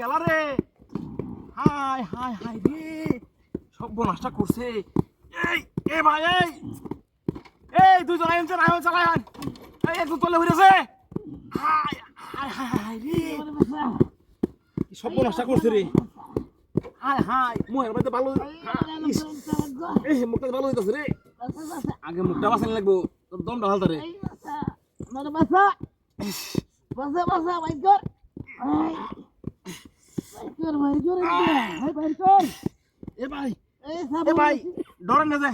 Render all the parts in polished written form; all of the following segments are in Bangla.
গেলা রে হাই হাই হাই রে সব নষ্ট করছে এই এ ভাই এই দুজন আইন চালাই আন এই একটু তলে হইছে হাই হাই হাই হাই রে সব নষ্ট করছে রে হাই হাই মুহের মধ্যে ভালো এই মুখটা ভালো হইতাছে রে আগে মুখটা বাঁচানি লাগবো তোর দমটা হালতা রে আমার বাসা বাসা বাসা বাইর কর বাইর কর বাইর কর এ ভাই এই এ ভাই ডরেন না যে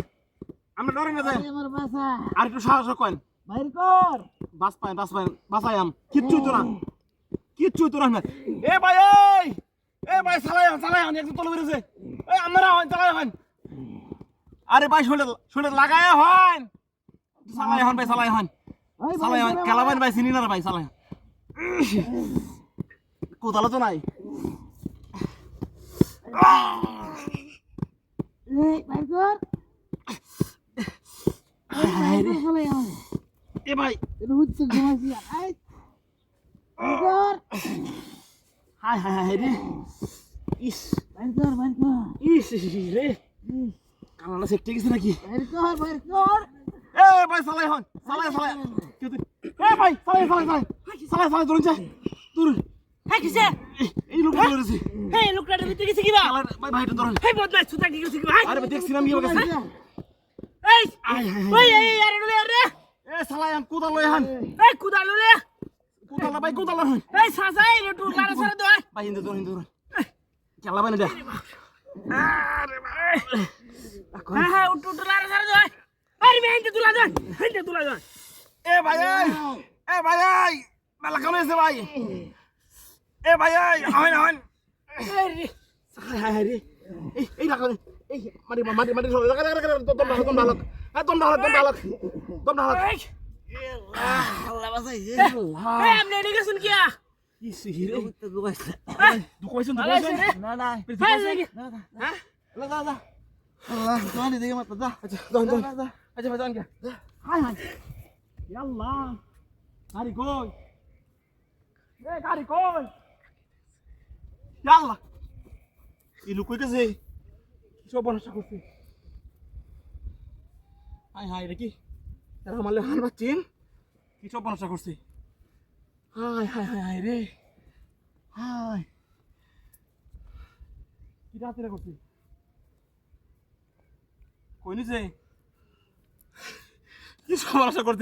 আমরা ডরেন না যে আমার বাসা আর একটু সাহস করেন বাইর কর বাস পায় বাসাই আম কিচ্ছু তো না এ ভাই এ ভাই চালাই আন একটু তলে বেরিয়েছে এই আমরা হন চালাই হন আরে ভাই শুনে লাগায় হন চালাই হন খেলাবেন ভাই চিনি না ভাই চালাই কোথাও তো নাই এই বাইর কর এ ভাই এটা হচ্ছে ঘুমাইছি এই বাইর কর হাই হাই হাই রে ইস বাইর কর ইস রে কানাডা সেট গেছে নাকি বাইর কর এ ভাই চালাই হন চালাই এ ভাই চালাই ধরুন যা ধরুন হ্যাঁ কিসে এই লোকটা ধরেছে এই লোকটার ভিতরে গেছে কিবা ভাই ভাইটা ধরুন এই বদমাইশ সুতা কি গেছে কিবা আরে দেখছিলাম কি গেছে এই ওই এই আরে রে আরে এ চালাই আন কোদা লই হান এই কুদালো রে কোদা হন এই সাজাই একটু লারা সারা দে ভাই হিন্দু খেলাবেন এটা আরে ভাই হ্যাঁ উঠ লারা সারা দে আরে মেহেন্দি তুলা দে এ ভাই মেলা কাম হয়েছে ভাই এ ভাই হন হাই রে এই রাখো এই মাটি সরে দম ঢালক আল্লাহ বাঁচাইছে এই আপনি এদিকে শুন কিয়া ইস হিরে দুকইছেন না হ্যাঁ লাগি হ্যাঁ আল্লাহ জানি দেখে মাত্র যা আচ্ছা ভাই যান কে হাই ইয়াল্লাহ গাড়ি কই ইয়াল্লাহ এই লোক কই গেছে সব নষ্ট করছে হাই রে কি এরা আমালে হাল বাচ্চিন কি সব নষ্ট করছে হাই রে হাই কি রাতে করছে কই নিছে কি সব নষ্ট করতে